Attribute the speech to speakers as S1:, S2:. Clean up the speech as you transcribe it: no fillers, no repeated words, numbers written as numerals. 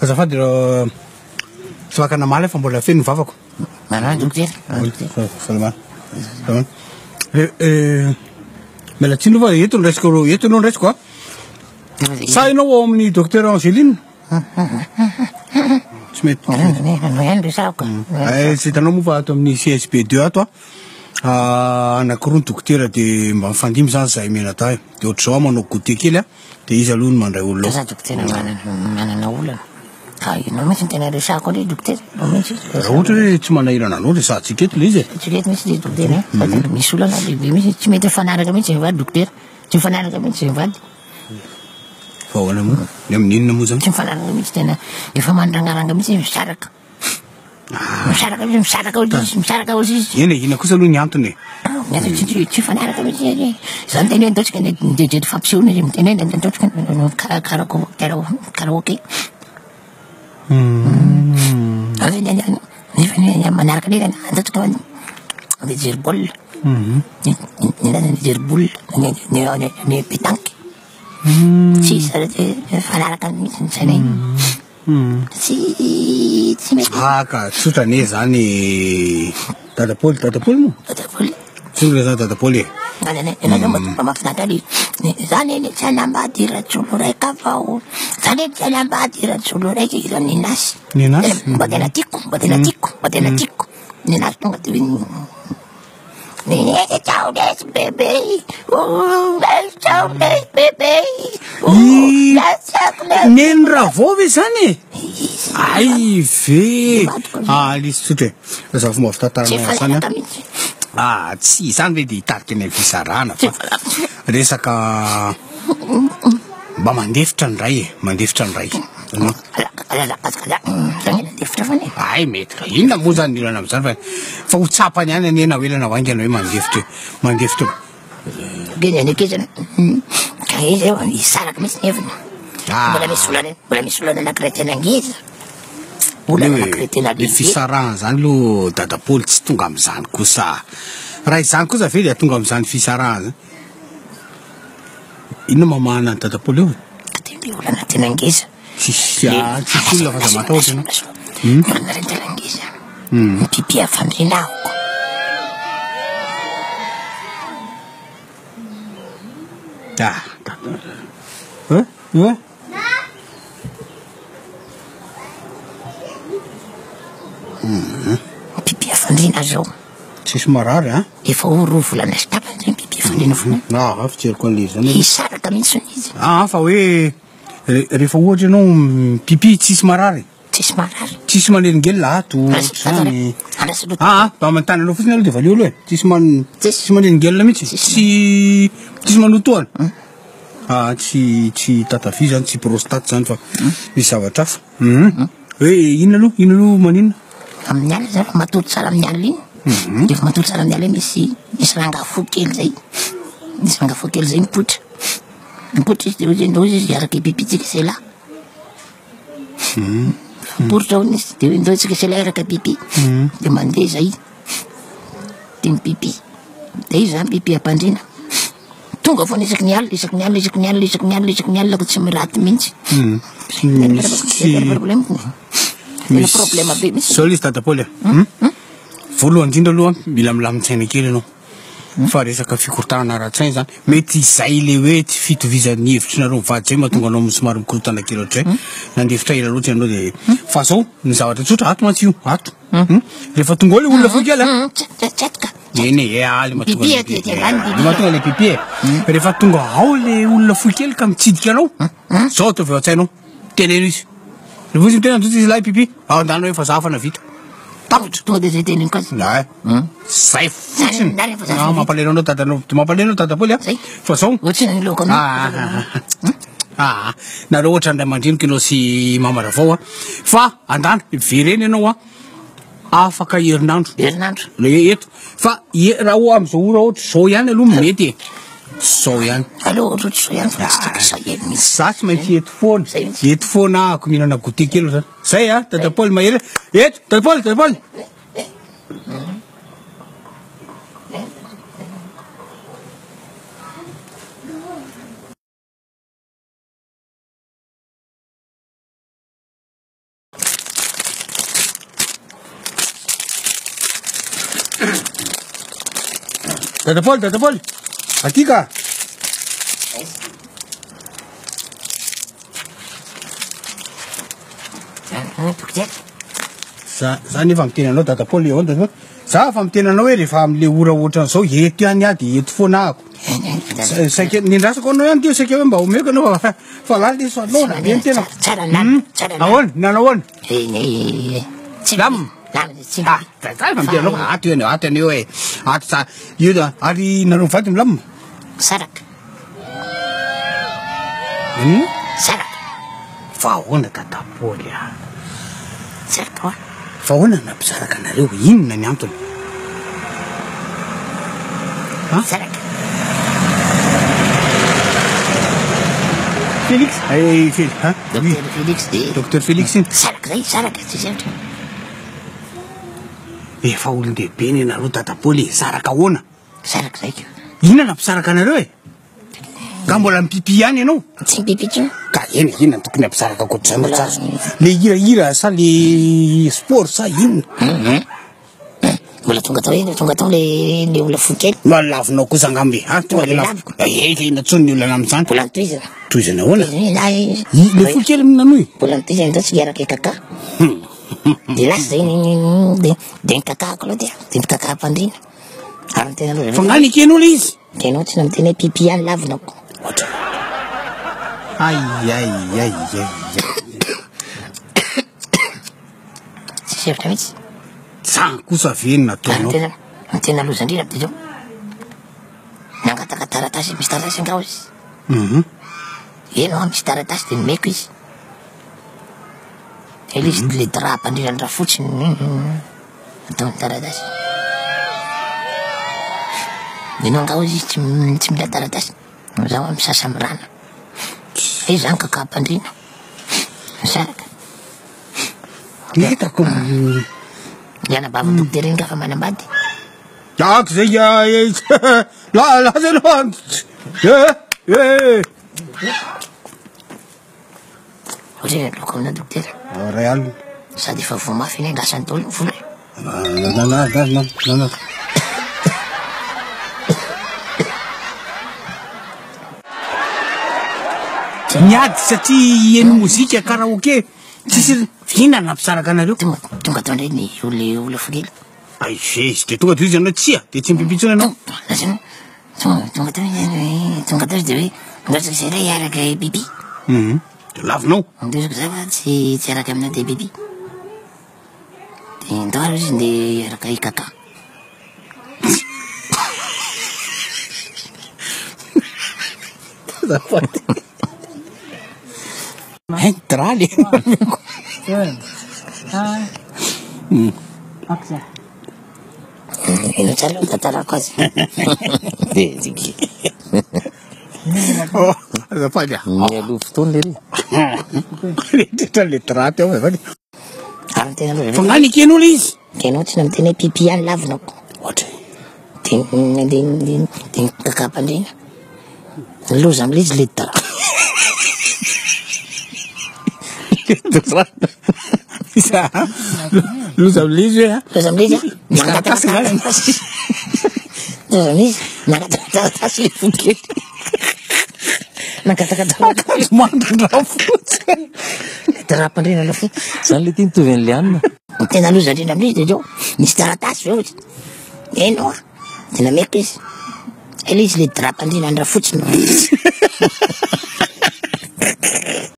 S1: Azafady tsy vakana maly fa mbola feno vavako.
S2: Manao dokotera.
S1: Salamana. Salamana. Mela tsiny fa eto no resiko a. Sa ianao ao amin'ny docteur Angéline? Tsy mety.
S2: Anao ihany resako.
S1: Tsy hitanao moa fa ato amin'ny CSP2 ato anakiroa ny dokotera de mba mifandimby zany zahay mena tahy. De ohatr'izao manao goûter kely a de izy aloha no mandray olona.
S2: Za dokotera manana olana. Ka ianao mihitsy tena resako aloha dokotera.
S1: Raha ohatra hoe tsy manahirana anao de sahatsika eto le izy.
S2: Tsy eto mihitsy dokotera. Misy olana lehibe mihitsy tsy mety fanaraka mihitsy vady dokotera. Tsy mifanaraka mihitsy vady.
S1: Fa ahoana moa? Ny amin'inona moa zany?
S2: Tsy mifanaraka mihitsy tena efa mandrangaranga mihitsy misaraka. Misaraka ozy izy.
S1: Eny ina kosa aloha ny antony.
S2: Tsy fanaraka mihitsy. Zany tena ataontsika dejeto fampisehoana izy mitena eny ataontsika karaoke. Nefa manaraka nena ataontsika mijery baolina. Mijery baolina ny pétanque. Tsy fanaraka mihitsy zany. Tsy mety.
S1: Ka tsotra ne zany Dadapoly moa?
S2: Dadapoly.
S1: Tsotra zany Dadapoly.
S2: Enao mba mahafinaritra zany eny tsy hanambady ratsolo raika vao. Zany eny tsy hanambady ratsolo raika iran'ny Ninasy.
S1: Ninasy?
S2: Mba tena tiako. Ninasy tonga de ciao des bébé. Ciao des bébé.
S1: Neny raha vao ve zany? Ay ve. Lisy tsotra. Za fomba fitantarana zany. Tsy zany ve de hitarika ny fisarana fa resaka mba mandefitra ny ray. Ay mety ka inona moa zany ilana am'zany fa ho tsapany ihany anena hoelana vaingana hoe mandefitra.
S2: Geny akezana. Ka izy eo isaraka mihitsy nevina. Mbola misy olana anankiray tena ngeza. Olana anankiray tena
S1: le fisarahana zany lo Dadapoly tsy tonga am'zany kosa. Raha izany kosa ve de tonga am'zany fisarahana zany. Inona mamahana Dadapoly eo?
S2: Tena olana tena ngeza.
S1: Tsisy olona fa matahotra ianao.
S2: Olana ray tena ngeza. Pipi afandrinahako. Pipi afandrina zao.
S1: Tsisy marary a?
S2: Efa roa volana sy tapany zay pipi afandrina volana.
S1: Fijeriko an'le zany.
S2: Isaraka mihitsy izy.
S1: Fa hoe rehefa ohatra ianao pipi tsisy marary.
S2: Tsisy marary.
S1: Tsisy manelingelina ato zany. Manontany anao fotsiny aloha de valeo aloha tsisy manelingelina mihitsy. Tsisy manotoana. Tsy tatavy zany, tsy prostate zany fa misy zavatra hafa. Hoe inona aloha maninona?
S2: Amin'ny alina zany matory tsara amin'ny alina iny. Rehefa matory tsara amin'ny alina misy rangafo kely zay. Misy rangafo kely zay mipoitra izy de izy araka pipitsika c'est là. Mipoitra ao izy de ndosika c'est là araka pipi. De mandeha zay. De mipipi. De izy zany pipi ampandrina. Tonga foana isaky ny alina ko tsy miraty mihitsy. Tena problema be mihitsy.
S1: Zao izy Dadapoly. Voalohany indrindra aloha mila milamin-tsaina kely ianao. Fa resaka fikorotana ara-tsaina zany mety izay le hoe tsy fitovizan'ny hevitrareo mivady zay mahatonga anao somary mikorotana kely ohatray. Nandefitra ela loatra ianao de fa zao ny zavatra tsotra ato mantsy io ato. Rehefa tonga ao le olona foy kely a. Eny mahatonga le pipi. Rehefa tonga ao le olona foy kely ka mitsidika anao. Zao atao avy ao an-tsainao. Teneno izy. Rehefa izy mitena antoto izy lahy pipi. Andana hoe fa zafana vita.
S2: Tapitra tonga de zay teneny koa.
S1: Zay fotsiny. Mampaleno Dadapoly a. Fa zao.
S2: Ohatriny ny loko anao.
S1: Nareo ohatra andray mandrinika ianao sy mama Ravao a. Fa andana verena ianao a. Afaka herinandro. Eto. Fa raha am'izao ora ohatra zao ihany aloha mety. Zao ihany.
S2: Allo ohatry zao ihany fa
S1: za tsy maintsy eto foana ako mihinana goûter kely zany. Zay a Dadapoly mahery. Eto Dadapoly. Dadapoly, aty ka. Za nefa mitenanao Dadapoly eo da za fa mitenanao hoe rehefa am'le ora ohatran'izao eto ihany ady eto foana ako. Saika nindrasako anao ihany teo saika hoe mba omeko anao fa lala iso anao na le tena. Ahoana nanao ahoana? Zay fa mitenanao ato eny hoe ato sa io da ary nanao mivady milamina.
S2: Saraka. Saraka.
S1: Fa ahoana Dadapoly a?
S2: Saraka hoa.
S1: Fa ahoana nampisaraka anareo inona ny antony?
S2: Saraka.
S1: Félix?
S2: Docteur Félix de.
S1: Docteur Félix iny?
S2: Saraka zay, saraka tsy zatra.
S1: Efa olon-dehibe ny anareo Dadapoly saraka ahoana?
S2: Saraka zay ko.
S1: Inona nampisaraka anareo e? Ka mbola mipipi ihany ianao?
S2: Tsy mipipitra.
S1: Ka eny inona tokony hampisaraka akoatr'izay matsatso? Le hirahira sa le sport sa inona?
S2: Mbola tonga tao le olona fo kely.
S1: Mbola lavinao kosa angambe. Tonga le laviko. Ena tsony ny olona amin'izany.
S2: Mbola nitohizana.
S1: Tohizana ahoana?
S2: Le
S1: fo kely minanohy?
S2: Mbola nitohizana zao tsy hiaraka kaka. De lasa zay de ny kakako aloha de ny kaka mpandrina. Ary ny tena aloha.
S1: Fa ngany eken'olo izy?
S2: Tenao tsy namiteny hoe pipi ihany lavinao.
S1: Ay.
S2: Tsy sevitra mihitsy.
S1: Sa kosa venona ataonao.
S2: Ny tena lozandrina de zao. Nangataka taratasy misy taratasy angao izy. Eno misy taratasy de nomeko izy. Ele izy le drap mpandrina raha fotsiny ataony taratasy. Eno angao izy tsy mila taratasy. Zaho misasa amy rano. Izy zany kaka mpandrina. Saraka.
S1: Hitako.
S2: Yana bava dokotera iny ka fa manambady.
S1: Ako zay laza anao.
S2: Ohatrany loko amina dokotera.
S1: Ray alina.
S2: Sady efa vomafy iny andrasan'ny tolo ny vola.
S1: Niady satria eny mozika karaoke tsisy inona nampisaraka anareo?
S2: Tonga tao ndray ny olona fogely.
S1: Ay izy de tonga to izy anao tsia de tsy mipipitsona anao.
S2: Tonga tao izy de hoe ndratsaka zay ray araka bibi.
S1: De lavinao.
S2: Ndesako zay fa tsy araka aminao de bibi. De ndao izy de araka i kaka.
S1: Traly.
S2: Ino tsara tantarako azy. De ziky.
S1: Azafady.
S2: Mialoha fotoana le ry.
S1: Letratra le drap teo avy.
S2: Ary ny tena aloha.
S1: Fa ngany eken'olo izy?
S2: Kenao tsy namiteny hoe pipi ihany lavinao.
S1: Ohatra.
S2: De ny kaka mpandrina. Loza am'le izy le drap.
S1: Loza am'le izy hoe
S2: Loza am'le izy nangataka taratasy. Loza am'le izy nangataka taratasy le fokely. Nangataka taratasy
S1: mandra fotsy.
S2: drap mpandrina aloha fo.
S3: Zany le tia mitovy an'le anina.
S2: Ny tena loza indrindra amin'izy de zao misy taratasy zao izy. Eno de nameko izy. Ele izy le drap mpandrina andra fotsiny.